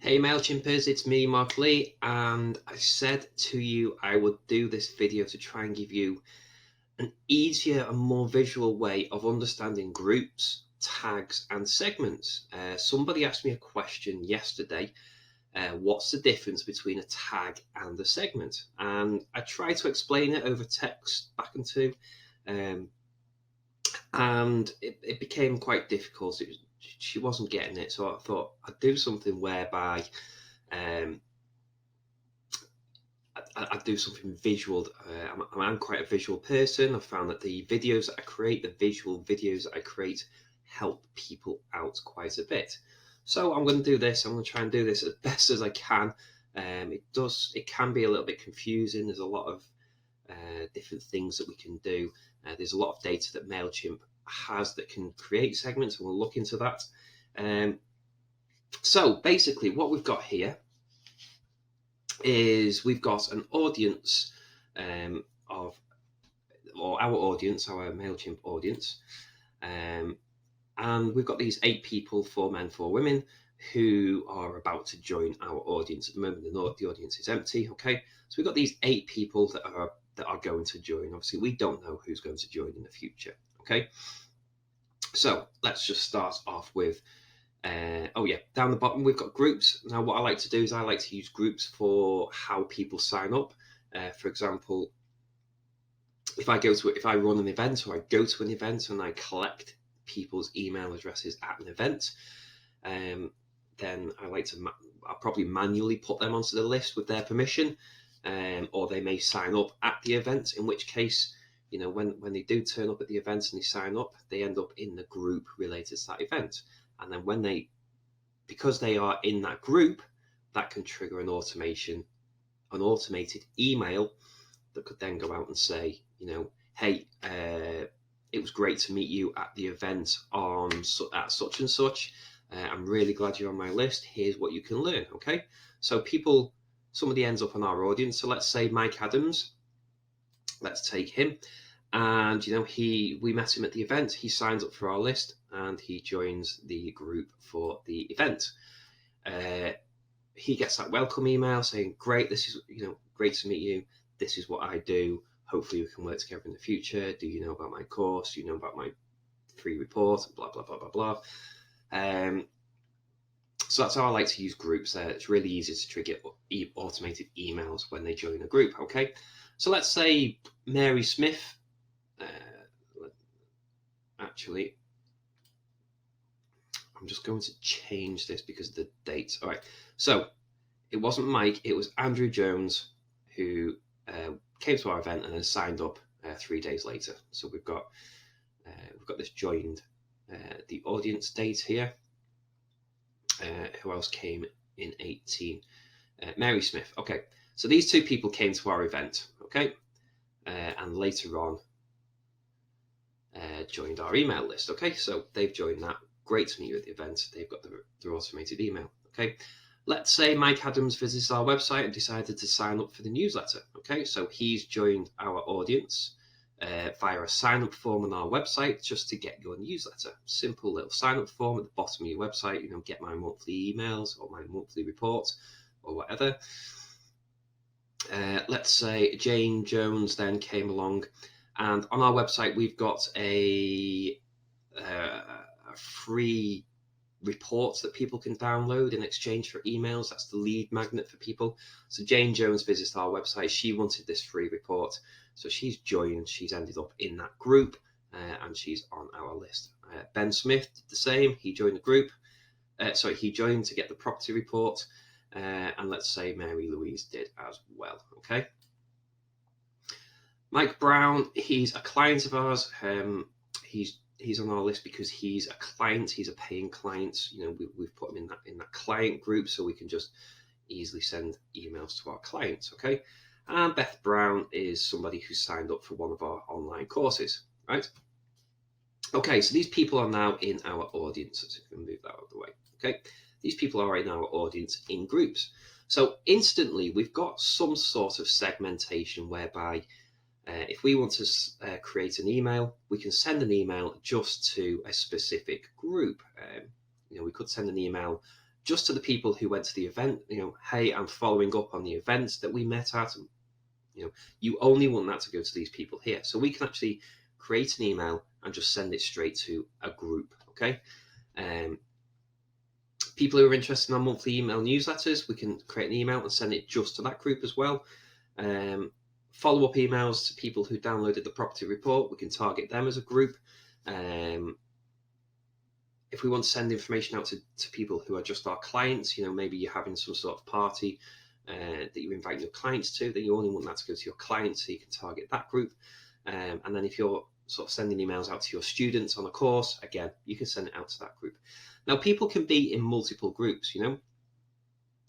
Hey MailChimpers, it's me, Mark Lee, and I said to you I would do this video to try and give you an easier and more visual way of understanding groups, tags, and segments. Somebody asked me a question yesterday, what's the difference between a tag and a segment? And I tried to explain it over text back and two, um, and it became quite difficult. She wasn't getting it, so I thought I'd do something whereby um, I'd do something visual. I'm quite a visual person. I've found that the videos that I create, the visual videos that I create, help people out quite a bit. So I'm going to do this. I'm going to try and do this as best as I can. It can be a little bit confusing. There's a lot of different things that we can do. There's a lot of data that MailChimp has that can create segments, and we'll look into that. So basically what we've got here is we've got an audience our audience, our MailChimp audience, and we've got these 8 people, 4 men, 4 women, who are about to join our audience. At the moment, the audience is empty. Okay, so we've got these 8 people that are going to join. Obviously, we don't know who's going to join in the future. Okay, so let's just start off with. Down the bottom we've got groups. Now what I like to do is I like to use groups for how people sign up. For example, if I run an event, or I go to an event and I collect people's email addresses at an event, then I'll probably manually put them onto the list with their permission, or they may sign up at the event, in which case, when they do turn up at the event and they sign up, they end up in the group related to that event. And then because they are in that group, that can trigger an automated email that could then go out and say, hey, it was great to meet you at the event at such and such. I'm really glad you're on my list. Here's what you can learn. Okay, so somebody ends up on our audience. So let's say Mike Adams. Let's take him. And we met him at the event. He signs up for our list and he joins the group for the event. He gets that welcome email saying, "Great, this is great to meet you. This is what I do. Hopefully we can work together in the future. Do you know about my course? Do you know about my free report? Blah blah blah blah blah." So that's how I like to use groups. It's really easy to trigger automated emails when they join a group. Okay, so let's say Mary Smith. Actually, I'm just going to change this because of the dates. All right, so it wasn't Mike, it was Andrew Jones who came to our event and then signed up 3 days later. So we've got this joined the audience date here. Who else came in 18? Mary Smith. Okay, so these 2 people came to our event. Okay, and later on joined our email list. Okay, so they've joined that. Great to meet you at the event. They've got their automated email. Okay, let's say Mike Adams visits our website and decided to sign up for the newsletter. Okay, so he's joined our audience via a sign-up form on our website just to get your newsletter. Simple little sign-up form at the bottom of your website. Get my monthly emails or my monthly report or whatever. Let's say Jane Jones then came along, and on our website we've got a free report that people can download in exchange for emails. That's the lead magnet for people. So Jane Jones visits our website. She wanted this free report, so she's joined. She's ended up in that group, and she's on our list. Ben Smith did the same. He joined the group. He joined to get the property report, and let's say Mary Louise did as well. Okay. Mike Brown, he's a client of ours. He's on our list because he's a client. He's a paying client. We've put him in that client group, so we can just easily send emails to our clients. Okay, and Beth Brown is somebody who signed up for one of our online courses. Right. Okay, so these people are now in our audience. So we can move that out of the way. Okay, these people are in our audience in groups. So instantly, we've got some sort of segmentation whereby if we want to create an email, we can send an email just to a specific group. We could send an email just to the people who went to the event. Hey, I'm following up on the events that we met at. And, you only want that to go to these people here. So we can actually create an email and just send it straight to a group. Okay. People who are interested in our monthly email newsletters, we can create an email and send it just to that group as well. Follow-up emails to people who downloaded the property report, we can target them as a group. If we want to send information out to people who are just our clients, maybe you're having some sort of party that you invite your clients to, then you only want that to go to your clients, so you can target that group. And then if you're sort of sending emails out to your students on a course, again, you can send it out to that group. Now, people can be in multiple groups,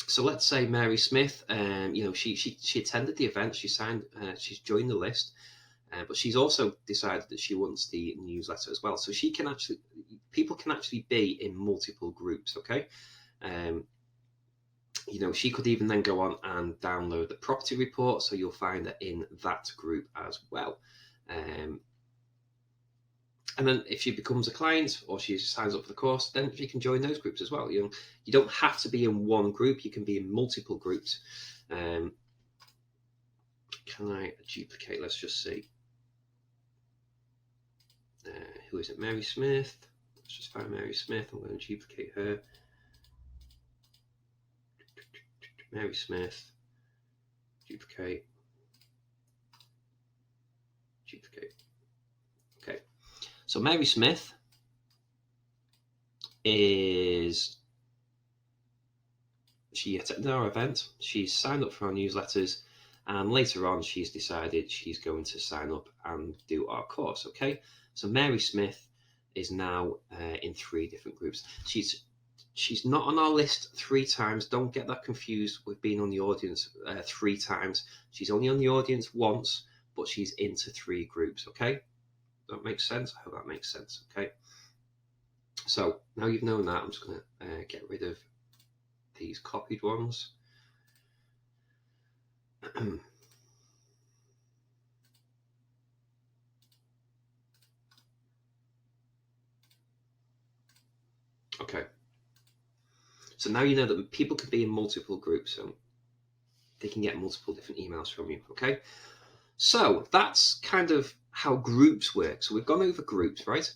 So let's say Mary Smith, she attended the event, she's joined the list, but she's also decided that she wants the newsletter as well. So people can actually be in multiple groups, okay? She could even then go on and download the property report, so you'll find that in that group as well. And then if she becomes a client or she signs up for the course, then she can join those groups as well. You don't have to be in one group, you can be in multiple groups. Can I duplicate? Let's just see. Who is it? Mary Smith. Let's just find Mary Smith. I'm going to duplicate her. Mary Smith. Duplicate. Okay. So Mary Smith she attended our event, she's signed up for our newsletters, and later on she's decided she's going to sign up and do our course, okay? So Mary Smith is now in 3 different groups. She's not on our list 3 times. Don't get that confused with being on the audience 3 times. She's only on the audience once, but she's into 3 groups, okay? That makes sense? I hope that makes sense, okay? So now you've known that, I'm just going to get rid of these copied ones. Okay. So now you know that people can be in multiple groups, so they can get multiple different emails from you, okay? So that's kind of how groups work. So we've gone over groups, right?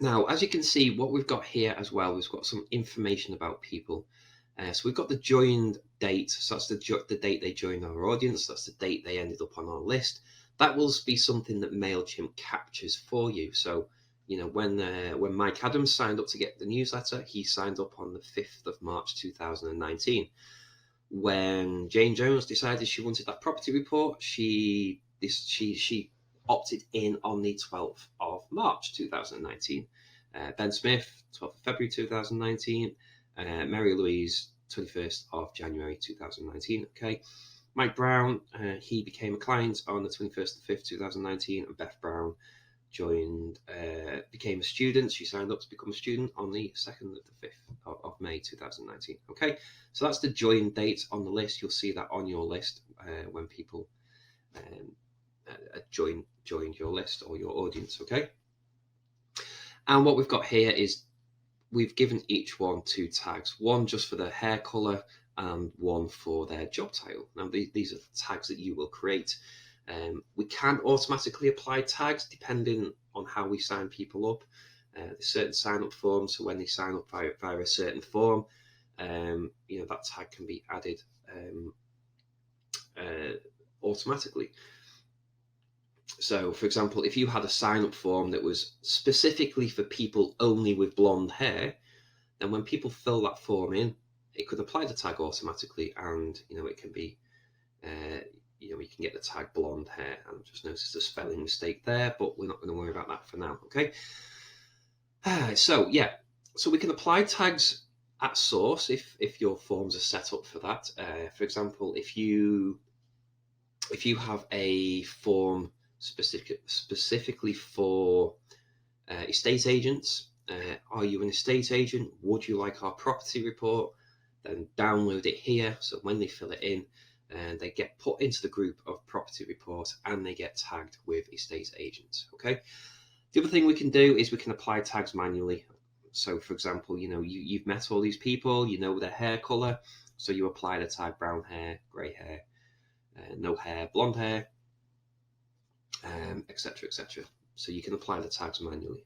Now, as you can see, what we've got here as well, we've got some information about people. So we've got the joined date. So that's the date they joined our audience. That's the date they ended up on our list. That will be something that MailChimp captures for you. So, when Mike Adams signed up to get the newsletter, he signed up on the 5th of March 2019. When Jane Jones decided she wanted that property report, she opted in on the 12th of March 2019. Ben Smith, 12th of February 2019. Mary Louise, 21st of January 2019. Okay. Mike Brown, he became a client on the 21st of the 5th, 2019, and Beth Brown became a student. She signed up to become a student on the 2nd of the 5th of May 2019. Okay, so that's the join date on the list. You'll see that on your list when people join your list or your audience. Okay, and what we've got here is we've given each one 2 tags, one just for their hair color and one for their job title. Now these are the tags that you will create. We can automatically apply tags depending on how we sign people up. There's certain sign-up forms, so when they sign up via a certain form, that tag can be added automatically. So, for example, if you had a sign-up form that was specifically for people only with blonde hair, then when people fill that form in, it could apply the tag automatically, and it can be you can get the tag blonde hair. And just noticed a spelling mistake there, but we're not going to worry about that for now. Okay. So we can apply tags at source if your forms are set up for that. For example, if you have a form specifically for estate agents, are you an estate agent? Would you like our property report? Then download it here. So when they fill it in, and they get put into the group of property report and they get tagged with estate agents. Okay. The other thing we can do is we can apply tags manually. So for example, you've met all these people, you know their hair color, so you apply the tag brown hair, grey hair, no hair, blonde hair, etc., etc. So you can apply the tags manually.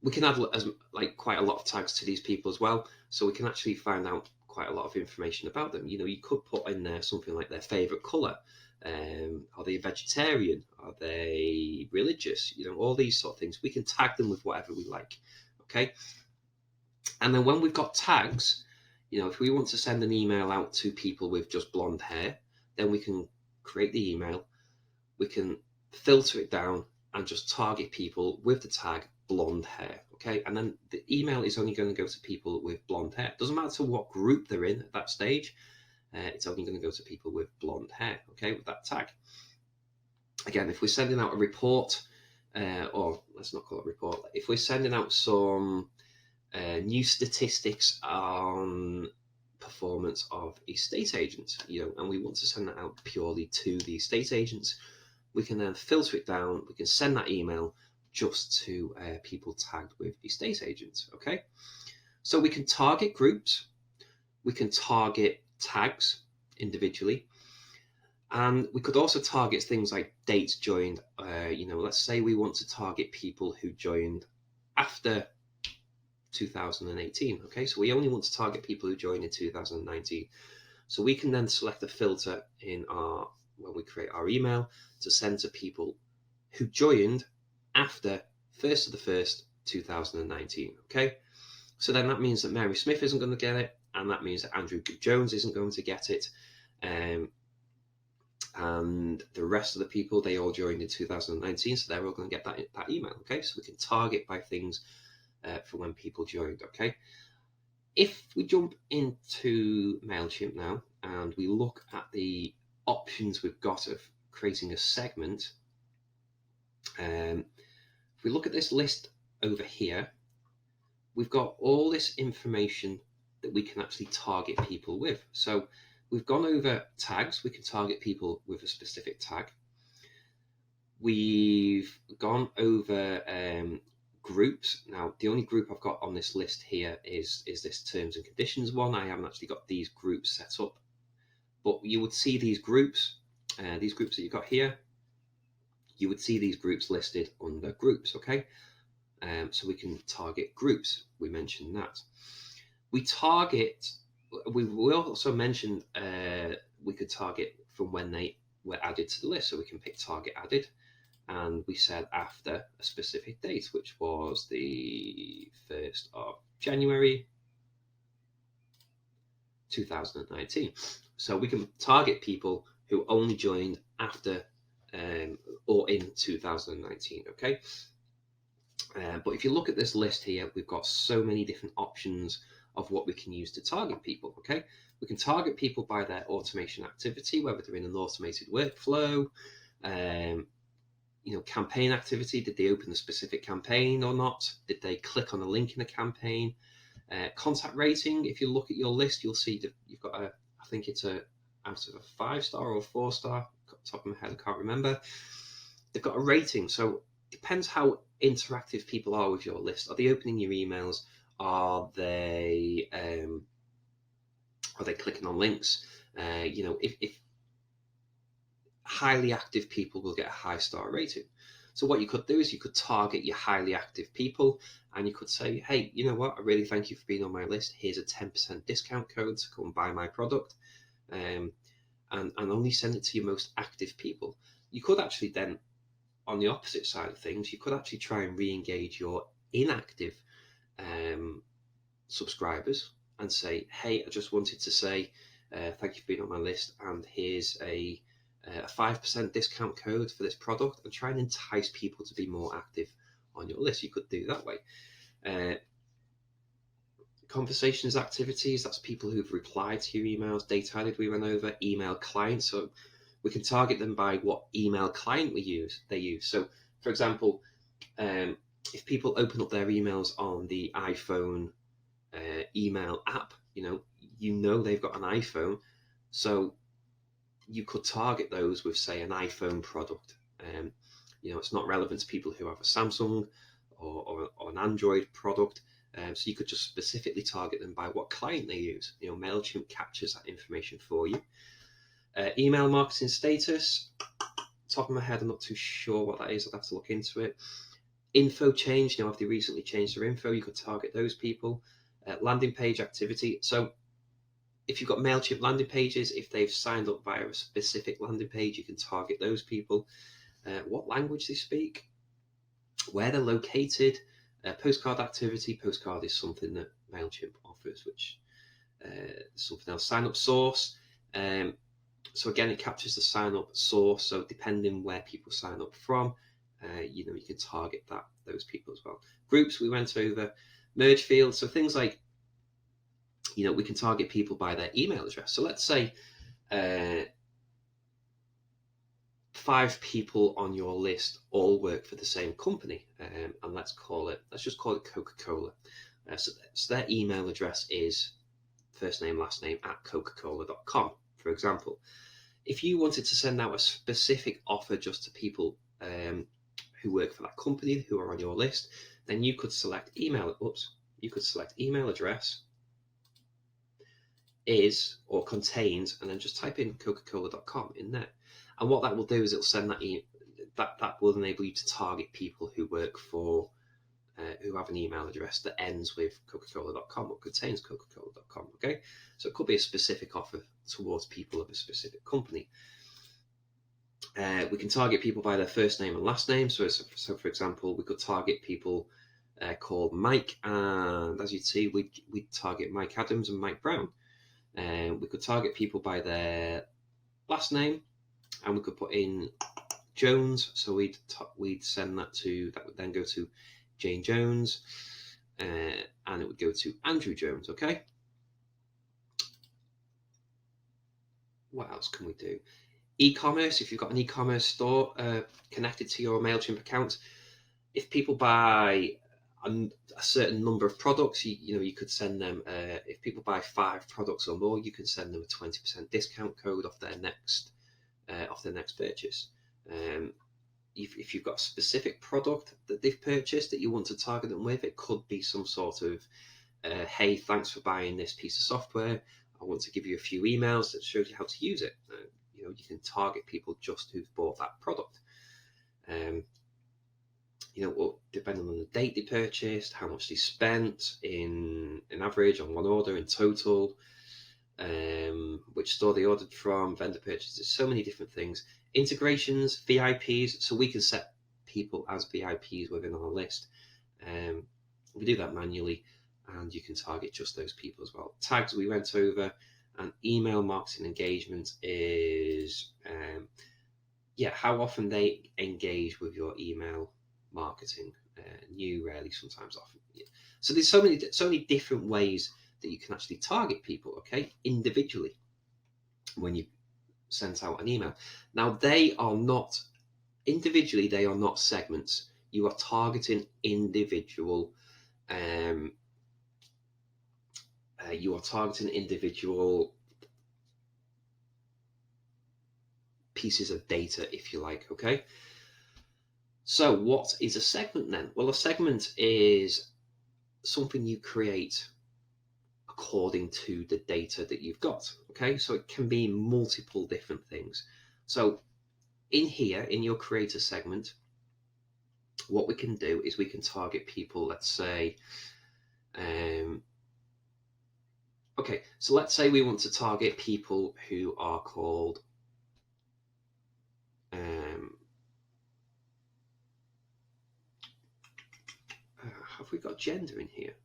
We can add quite a lot of tags to these people as well, so we can actually find out quite a lot of information about them. You could put in there something like their favorite color. Are they vegetarian? Are they religious? All these sort of things. We can tag them with whatever we like. Okay. And then when we've got tags, if we want to send an email out to people with just blonde hair, then we can create the email. We can filter it down and just target people with the tag blonde hair. Okay. And then the email is only going to go to people with blonde hair. It doesn't matter what group they're in at that stage. It's only going to go to people with blonde hair, okay, with that tag. Again, if we're sending out a report, or let's not call it a report, if we're sending out some new statistics on performance of estate agents, and we want to send that out purely to the estate agents, we can then filter it down. We can send that email just to people tagged with estate agents, okay? So we can target groups, we can target tags individually, and we could also target things like dates joined. Let's say we want to target people who joined after 2018. Okay, so we only want to target people who joined in 2019. So we can then select a filter when we create our email to send to people who joined after 1st of the 1st 2019. Okay, so then that means that Mary Smith isn't going to get it, and that means that Andrew Jones isn't going to get it. And the rest of the people, they all joined in 2019, so they're all going to get that email. Okay, so we can target by things for when people joined. Okay, if we jump into MailChimp now and we look at the options we've got of creating a segment, if we look at this list over here, we've got all this information that we can actually target people with. So we've gone over tags. We can target people with a specific tag. We've gone over groups. Now, the only group I've got on this list here is this terms and conditions one. I haven't actually got these groups set up, but you would see these groups that you've got here. You would see these groups listed under groups. Okay. So we can target groups. We mentioned that. We also mentioned we could target from when they were added to the list. So we can pick target added, and we said after a specific date, which was the 1st of January 2019. So we can target people who only joined after or in 2019. Okay. But if you look at this list here, we've got so many different options of what we can use to target people. Okay, we can target people by their automation activity, whether they're in an automated workflow, campaign activity. Did they open a specific campaign or not? Did they click on a link in a campaign? Contact rating. If you look at your list, you'll see that you've got I think it's out of a 5-star or a 4-star. Top of my head, I can't remember. They've got a rating, so depends how interactive people are with your list. Are they opening your emails? Are they clicking on links? If highly active people will get a high star rating. So what you could do is you could target your highly active people, and you could say, hey, you know what? I really thank you for being on my list. Here's a 10% discount code to come buy my product, and only send it to your most active people. You could actually then, on the opposite side of things, you could actually try and re-engage your inactive subscribers and say, hey, I just wanted to say thank you for being on my list, and here's a 5% discount code for this product, and try and entice people to be more active on your list. You could do that way. Conversations activities, that's people who've replied to your emails. Data added we went over. Email clients, so we can target them by what email client they use. So for example, if people open up their emails on the iPhone email app, they've got an iPhone, so you could target those with, say, an iPhone product. It's not relevant to people who have a Samsung or an Android product. So you could just specifically target them by what client they use. MailChimp captures that information for you. Email marketing status, top of my head, I'm not too sure what that is. I'd have to look into it. Info change, if they recently changed their info, you could target those people. Landing page activity. So if you've got MailChimp landing pages, if they've signed up via a specific landing page, you can target those people. What language they speak, where they're located. Postcard activity. Postcard is something that MailChimp offers, which something else. Sign up source. So again, it captures the sign up source. So depending where people sign up from, you can target those people as well. Groups we went over. Merge fields. So things like, we can target people by their email address. So let's say 5 people on your list all work for the same company, and let's just call it Coca-Cola. So their email address is first name, last name @coca-cola.com, for example. If you wanted to send out a specific offer just to people who work for that company, who are on your list, then you could select email address is or contains, and then just type in coca-cola.com in there. And what that will do is it'll send that will enable you to target people who work for, who have an email address that ends with coca-cola.com or contains coca-cola.com. Okay, so it could be a specific offer towards people of a specific company. We can target people by their first name and last name. So for example, we could target people called Mike, and as you'd see, we'd target Mike Adams and Mike Brown. We could target people by their last name, and we could put in Jones. So we'd send that would then go to Jane Jones, and it would go to Andrew Jones. Okay. What else can we do? E-commerce. If you've got an e-commerce store connected to your MailChimp account, if people buy a certain number of products, you could send them. If people buy 5 products or more, you can send them a 20% discount code off their next purchase. If you've got a specific product that they've purchased that you want to target them with, it could be some sort of, hey, thanks for buying this piece of software. I want to give you a few emails that shows you how to use it. You can target people just who've bought that product. Depending on the date they purchased, how much they spent in average on one order in total, which store they ordered from, vendor purchases, so many different things. Integrations, VIPs, so we can set people as VIPs within our list. We do that manually, and you can target just those people as well. Tags we went over, and email marketing engagement is how often they engage with your email marketing. New, rarely, sometimes, often. Yeah. So there's so many different ways that you can actually target people, okay, individually when you sent out an email. Now they are not segments. You are targeting individual pieces of data, if you like. Okay, so what is a segment then? Well, a segment is something you create according to the data that you've got. Okay, so it can be multiple different things. So in here, in your creator segment, what we can do is we can target people, let's say, so let's say we want to target people who are called, have we got gender in here?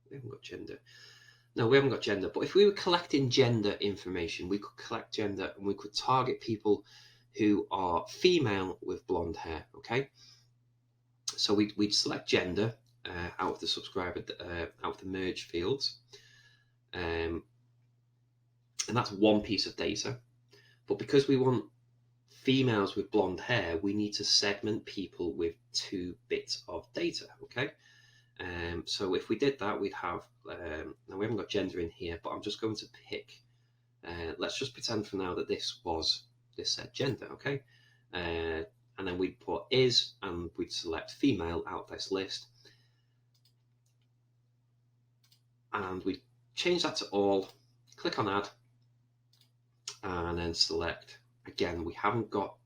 We haven't got gender. No, we haven't got gender, but if we were collecting gender information, we could collect gender and we could target people who are female with blonde hair, okay? So we'd select gender out of the subscriber, out of the merge fields. And that's one piece of data. But because we want females with blonde hair, we need to segment people with 2 bits of data, okay? So if we did that, we'd have, now we haven't got gender in here, but I'm just going to pick, let's just pretend for now that this said gender, okay? And and then we'd put is, and we'd select female out of this list, and we'd change that to all, click on add, and then select, again, we haven't got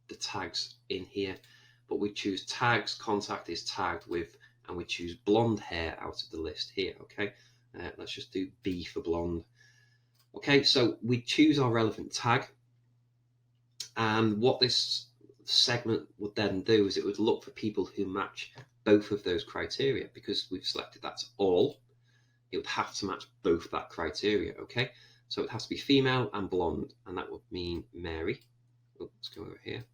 the tags in here, but we choose tags, contact is tagged with, and we choose blonde hair out of the list here, okay? Let's just do B for blonde. Okay, so we choose our relevant tag, and what this segment would then do is it would look for people who match both of those criteria. Because we've selected that to all, it would have to match both that criteria, okay? So it has to be female and blonde, and that would mean Mary. Oh, let's go over here.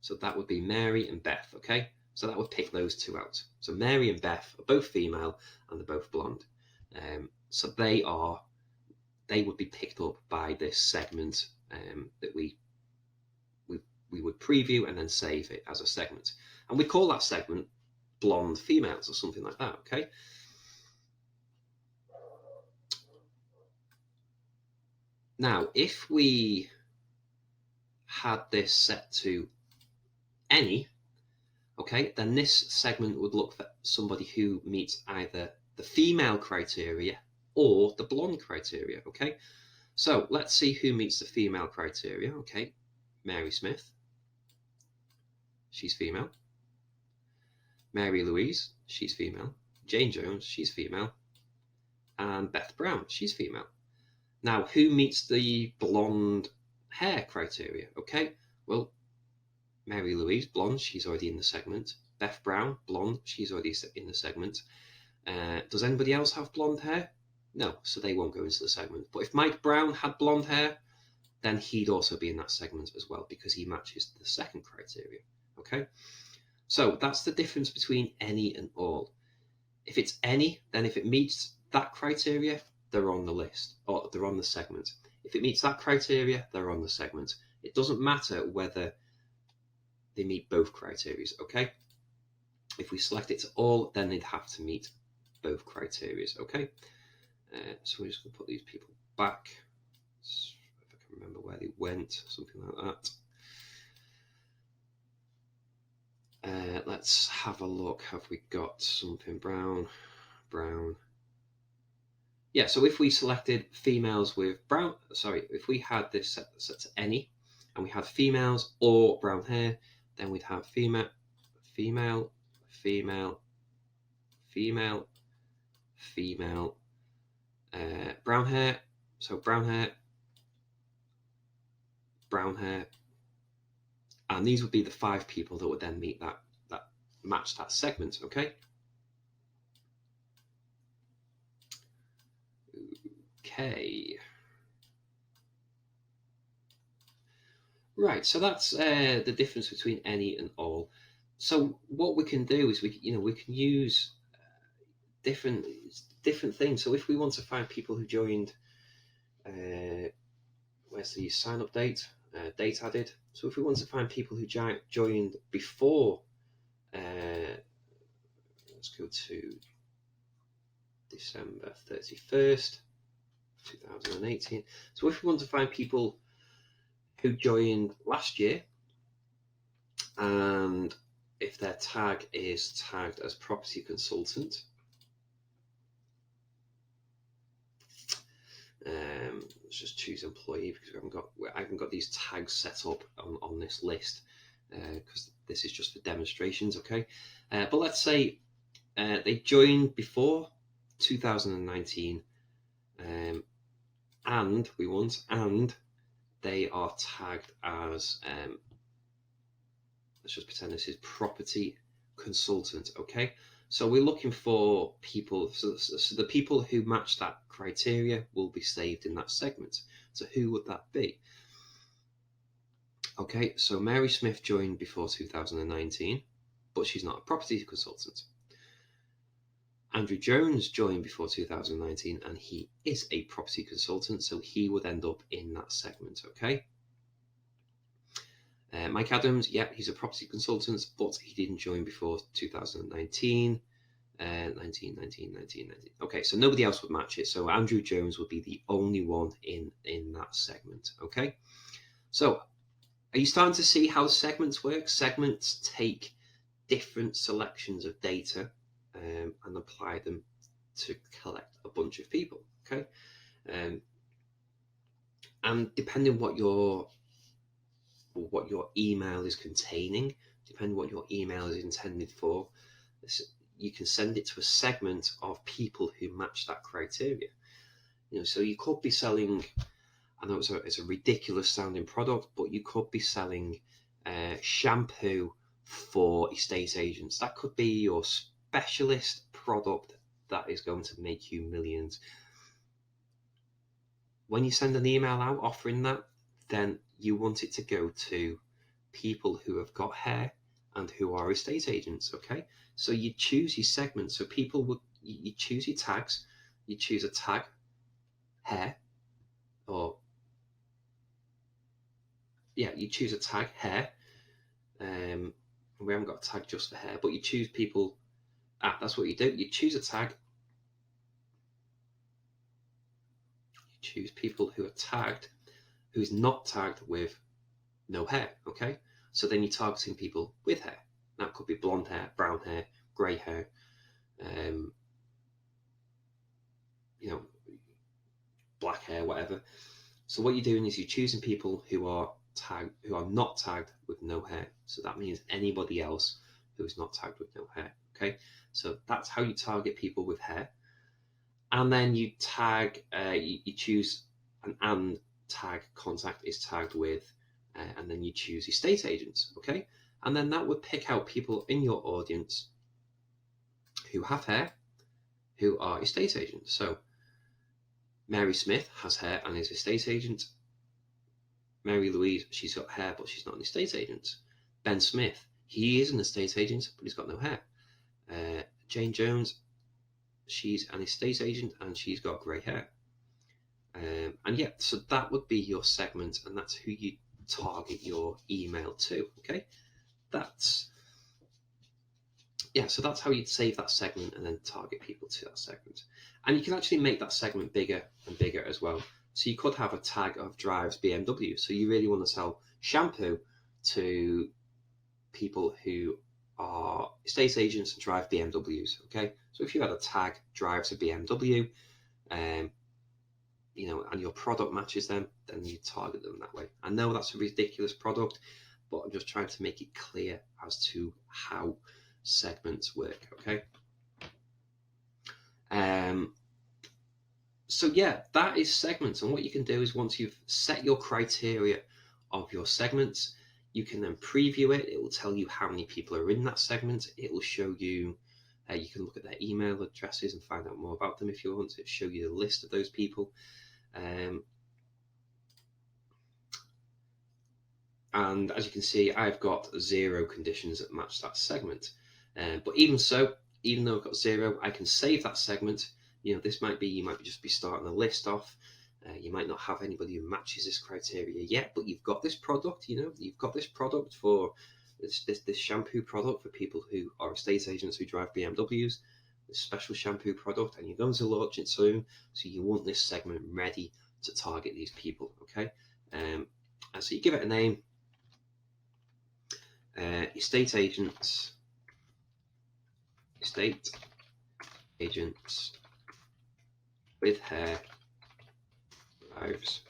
So that would be Mary and Beth, okay? So that would pick those two out. So Mary and Beth are both female and they're both blonde. So they would be picked up by this segment that we would preview and then save it as a segment. And we call that segment blonde females or something like that, okay? Now, if we had this set to any, okay, then this segment would look for somebody who meets either the female criteria or the blonde criteria, okay? So let's see who meets the female criteria, okay? Mary Smith, she's female. Mary Louise, she's female. Jane Jones, she's female. And Beth Brown, she's female. Now, who meets the blonde hair criteria, okay? Well, Mary Louise, blonde, she's already in the segment. Beth Brown, blonde, she's already in the segment. Does anybody else have blonde hair? No, so they won't go into the segment. But if Mike Brown had blonde hair, then he'd also be in that segment as well because he matches the second criteria, okay? So that's the difference between any and all. If it's any, then if it meets that criteria, they're on the list, or they're on the segment. If it meets that criteria, they're on the segment. It doesn't matter whether they meet both criteria, okay? If we select it to all, then they'd have to meet both criteria, okay? So we're just going to put these people back. If I can remember where they went, something like that. Let's have a look. Have we got something? Brown. Yeah, so if we selected females with brown, if we had this set to any, and we had females or brown hair, then we'd have female, brown hair, so brown hair, and these would be the 5 people that would then meet that match that segment, okay? Okay. Right, so that's the difference between any and all. So what we can do is we can use different things. So if we want to find people who joined, where's the sign up date? Date added. So if we want to find people who joined before, let's go to December 31st, 2018. So if we want to find people who joined last year, and if their tag is tagged as property consultant, let's just choose employee because I haven't got these tags set up on this list because this is just for demonstrations, okay? But let's say they joined before 2019, and they are tagged as let's just pretend this is property consultant, okay? So we're looking for people, so the people who match that criteria will be saved in that segment. So who would that be? Okay, so Mary Smith joined before 2019, but she's not a property consultant. Andrew Jones joined before 2019, and he is a property consultant, so he would end up in that segment, okay? Mike Adams, yeah, he's a property consultant, but he didn't join before 2019. 19. Okay, so nobody else would match it. So Andrew Jones would be the only one in that segment, okay? So Are you starting to see how segments work? Segments take different selections of data and apply them to collect a bunch of people. Okay, and depending what your email is containing, depending what your email is intended for, you can send it to a segment of people who match that criteria. So you could be selling, I know it's a ridiculous sounding product, but you could be selling shampoo for estate agents. That could be your specialist product that is going to make you millions. When you send an email out offering that, then you want it to go to people who have got hair and who are estate agents. Okay, so you choose your segment. So people would, you choose your tags. You choose a tag hair, or you choose a tag hair. We haven't got a tag just for hair, but you choose people. That's what you do. You choose a tag. You choose people who are tagged, who's not tagged with no hair. Okay, so then you're targeting people with hair. That could be blonde hair, brown hair, grey hair. Black hair, whatever. So what you're doing is you're choosing people who are not tagged with no hair. So that means anybody else who is not tagged with no hair. Okay, so that's how you target people with hair. And then you tag, you choose an and tag contact is tagged with, and then you choose estate agents. Okay, and then that would pick out people in your audience who have hair, who are estate agents. So Mary Smith has hair and is a estate agent. Mary Louise, she's got hair, but she's not an estate agent. Ben Smith, he is an estate agent, but he's got no hair. Jane Jones, she's an estate agent and she's got grey hair. So that would be your segment, and that's who you target your email to. Okay, so that's how you'd save that segment and then target people to that segment. And you can actually make that segment bigger and bigger as well. So you could have a tag of drives BMW. So you really want to sell shampoo to people who are estate agents and drive BMWs. Okay, so if you had a tag drives a BMW, and your product matches them, then you target them that way. I know that's a ridiculous product, but I'm just trying to make it clear as to how segments work. Okay, that is segments. And what you can do is, once you've set your criteria of your segments, you can then preview it. It will tell you how many people are in that segment. It will show you, you can look at their email addresses and find out more about them if you want. It show you the list of those people. And as you can see, I've got 0 conditions that match that segment. But even so, even though I've got 0, I can save that segment. This might be, you might just be starting a list off. You might not have anybody who matches this criteria yet, but you've got this product. You've got this product for this shampoo product for people who are estate agents who drive BMWs. This special shampoo product, and you're going to launch it soon. So you want this segment ready to target these people. Okay, and so you give it a name. Estate agents with hair drives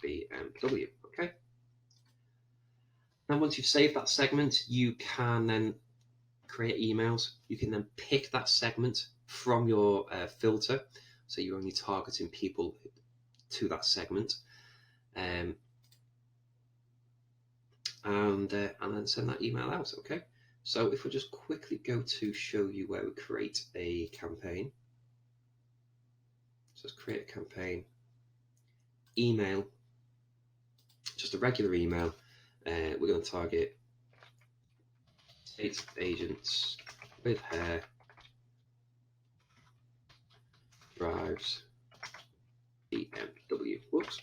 BMW. Okay. Now, once you've saved that segment, you can then create emails. You can then pick that segment from your filter, so you're only targeting people to that segment, and then send that email out. Okay. So if we just quickly go to show you where we create a campaign. So let's create a campaign. Email, just a regular email. We're going to target estate agents with hair drives BMW. Whoops.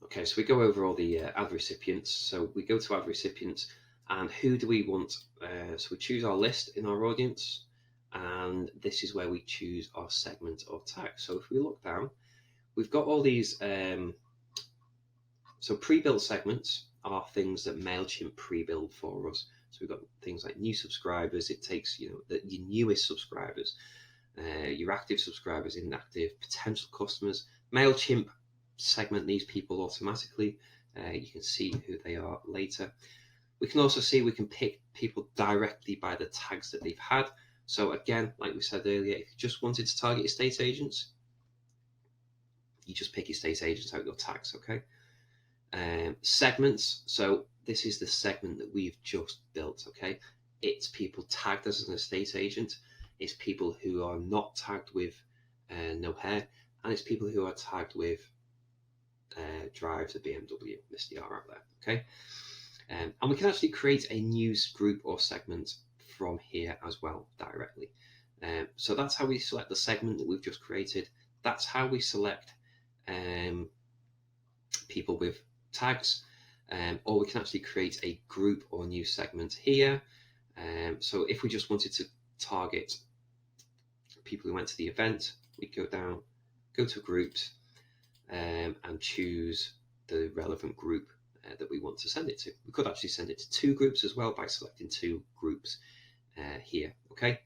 Okay, so we go over all the ad recipients. So we go to ad recipients, and who do we want? So we choose our list in our audience, and this is where we choose our segment of tags. So if we look down, we've got all these. So pre-built segments are things that MailChimp pre-build for us. So we've got things like new subscribers. It takes your newest subscribers, your active subscribers, inactive, potential customers. MailChimp segment these people automatically. You can see who they are later. We can also see we can pick people directly by the tags that they've had. So again, like we said earlier, if you just wanted to target estate agents, you just pick estate agents out your tags, okay? Segments, so this is the segment that we've just built, okay? It's people tagged as an estate agent, it's people who are not tagged with no hair, and it's people who are tagged with drives a BMW, Mr. R out there, okay? And we can actually create a news group or segment from here as well directly. So that's how we select the segment that we've just created. That's how we select people with tags, or we can actually create a group or new segment here. So if we just wanted to target people who went to the event, we'd go down, go to groups, and choose the relevant group that we want to send it to. We could actually send it to 2 groups as well by selecting 2 groups here, okay?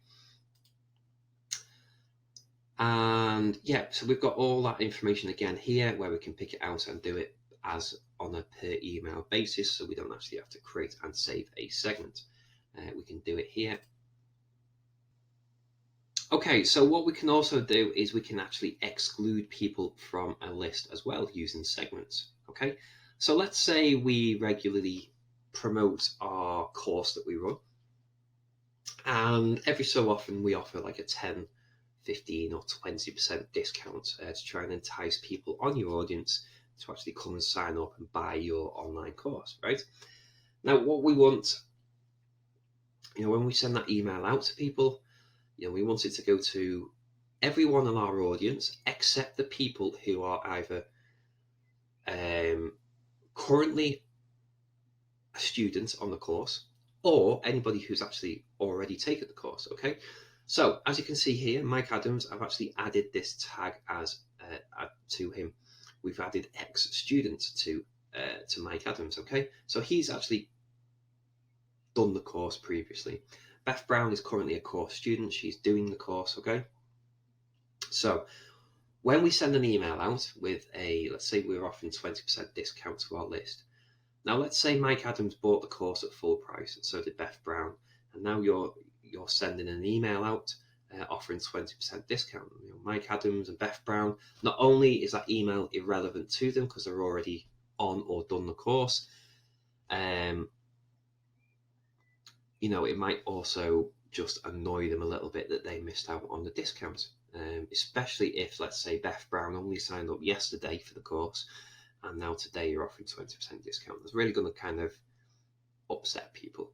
And yeah, so we've got all that information again here where we can pick it out and do it as on a per email basis, so we don't actually have to create and save a segment. We can do it here. Okay, so what we can also do is we can actually exclude people from a list as well using segments, okay? So let's say we regularly promote our course that we run, and every so often we offer like a 10, 15 or 20% discount to try and entice people on your audience to actually come and sign up and buy your online course, right? Now, what we want, when we send that email out to people, we want it to go to everyone in our audience except the people who are either currently a student on the course or anybody who's actually already taken the course, okay? So as you can see here, Mike Adams, I've actually added this tag as to him. We've added ex-student to Mike Adams, okay? So he's actually done the course previously. Beth Brown is currently a course student. She's doing the course, okay? So when we send an email out with let's say we're offering 20% discount to our list. Now let's say Mike Adams bought the course at full price, and so did Beth Brown, and now you're sending an email out offering 20% discount. Mike Adams and Beth Brown, not only is that email irrelevant to them because they're already on or done the course, it might also just annoy them a little bit that they missed out on the discount, especially if, let's say, Beth Brown only signed up yesterday for the course and now today you're offering 20% discount. That's really going to kind of upset people.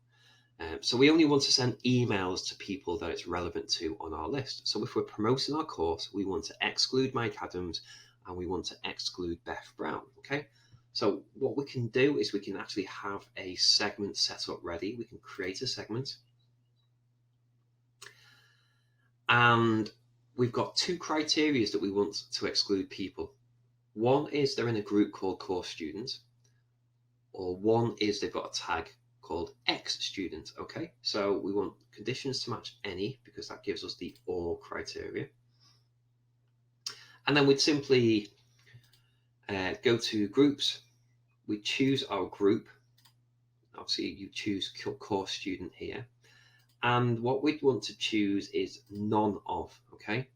So we only want to send emails to people that it's relevant to on our list. So if we're promoting our course, we want to exclude Mike Adams and we want to exclude Beth Brown, okay? So what we can do is we can actually have a segment set up ready. We can create a segment. And we've got 2 criteria that we want to exclude people. One is they're in a group called course students, or one is they've got a tag called ex-student, okay? So we want conditions to match any because that gives us the or criteria. And then we'd simply go to groups. We choose our group. Obviously you choose course student here. And what we'd want to choose is none of, okay?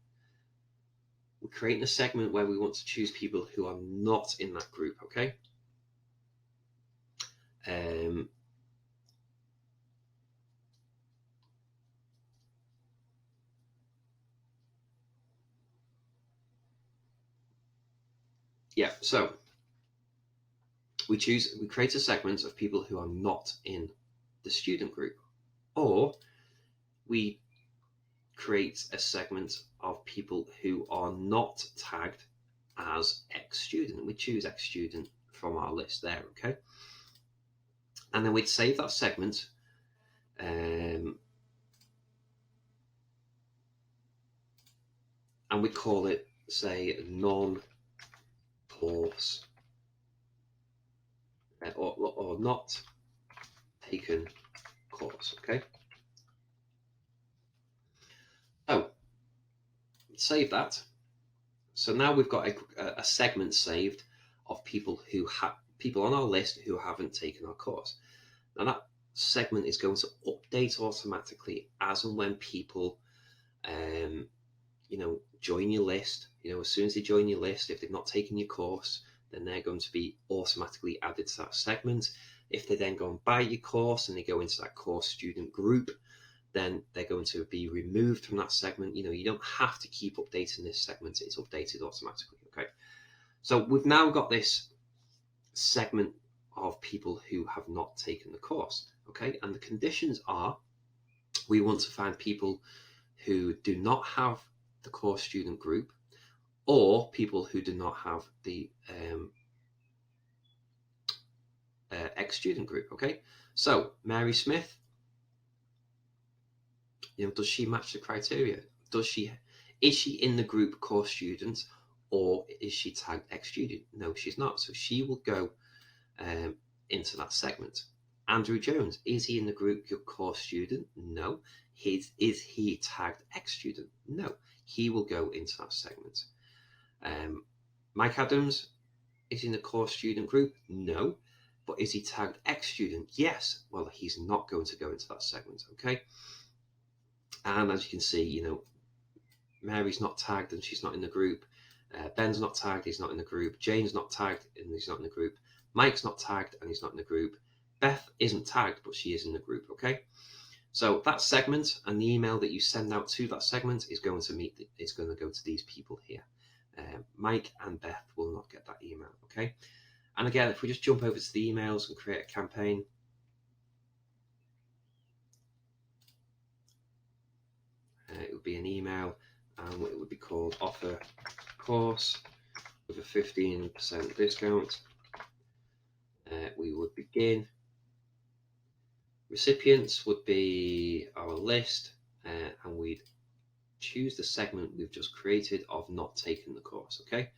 We're creating a segment where we want to choose people who are not in that group, okay? Yeah, so we create a segment of people who are not in the student group, or we create a segment of people who are not tagged as ex-student. We choose ex-student from our list there, okay? And then we'd save that segment. And we call it, say, non-course course, or not taken course. Okay. So save that. So now we've got a segment saved of people who have people on our list who haven't taken our course. Now that segment is going to update automatically as and when people, join your list. As soon as they join your list, if they've not taken your course, then they're going to be automatically added to that segment. If they then go and buy your course and they go into that course student group, then they're going to be removed from that segment. You don't have to keep updating this segment. It's updated automatically. Okay. So we've now got this segment of people who have not taken the course. Okay. And the conditions are, we want to find people who do not have the course student group, or people who do not have the ex-student group. Okay. So Mary Smith, does she match the criteria? Is she in the group course students, or is she tagged ex-student? No, she's not. So she will go into that segment. Andrew Jones, is he in the group your course student? No. Is he tagged ex-student? No. He will go into that segment. Mike Adams, is he in the course student group? No. But is he tagged ex-student? Yes. Well, he's not going to go into that segment. Okay. And as you can see, Mary's not tagged and she's not in the group. Ben's not tagged, he's not in the group. Jane's not tagged and he's not in the group. Mike's not tagged and he's not in the group. Beth isn't tagged, but she is in the group. Okay. So that segment and the email that you send out to that segment is going to go to these people here. Mike and Beth will not get that email. Okay. And again, if we just jump over to the emails and create a campaign. It would be an email and it would be called offer course with a 15% discount. We would begin. Recipients would be our list, and we'd choose the segment we've just created of not taking the course. Okay.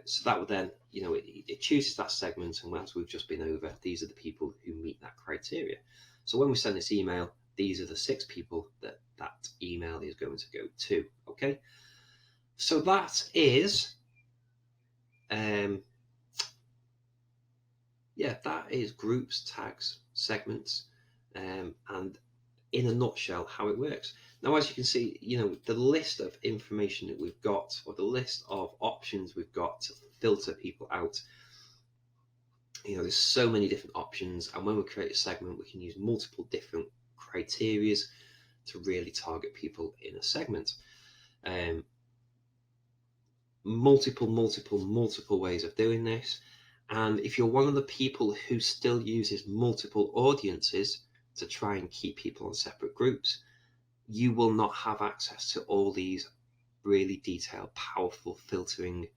So that would then, it chooses that segment, and as we've just been over, these are the people who meet that criteria. So when we send this email, these are the 6 people that email is going to go to. Okay. So that is, that is groups, tags, segments, and in a nutshell, how it works. Now, as you can see, the list of information that we've got, or the list of options we've got to filter people out, there's so many different options. And when we create a segment, we can use multiple different criteria to really target people in a segment. Multiple ways of doing this. And if you're one of the people who still uses multiple audiences to try and keep people on separate groups, you will not have access to all these really detailed, powerful filtering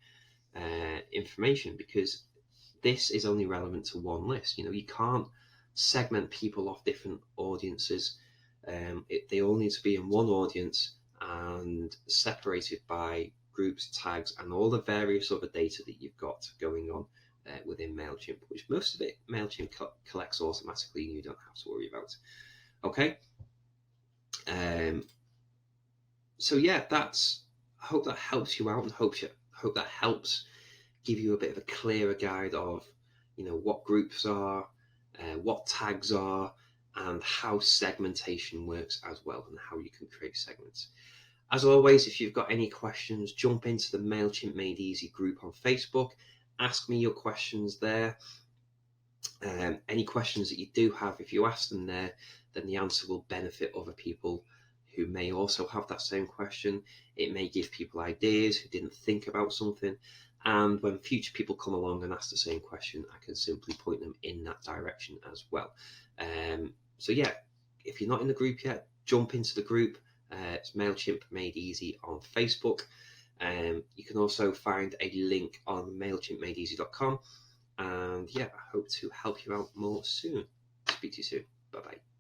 information, because this is only relevant to one list. You can't segment people off different audiences. They all need to be in one audience and separated by groups, tags, and all the various other data that you've got going on within MailChimp, which most of it MailChimp collects automatically and you don't have to worry about. Okay. So yeah, I hope that helps you out, and hope that helps give you a bit of a clearer guide of what groups are, what tags are, and how segmentation works as well, and how you can create segments. As always, if you've got any questions, jump into the MailChimp Made Easy group on Facebook. Ask me your questions there. Any questions that you do have, if you ask them there, then the answer will benefit other people who may also have that same question. It may give people ideas who didn't think about something. And when future people come along and ask the same question, I can simply point them in that direction as well. So yeah, if you're not in the group yet, jump into the group. It's MailChimp Made Easy on Facebook. You can also find a link on MailChimpMadeEasy.com. And yeah, I hope to help you out more soon. Speak to you soon. Bye-bye.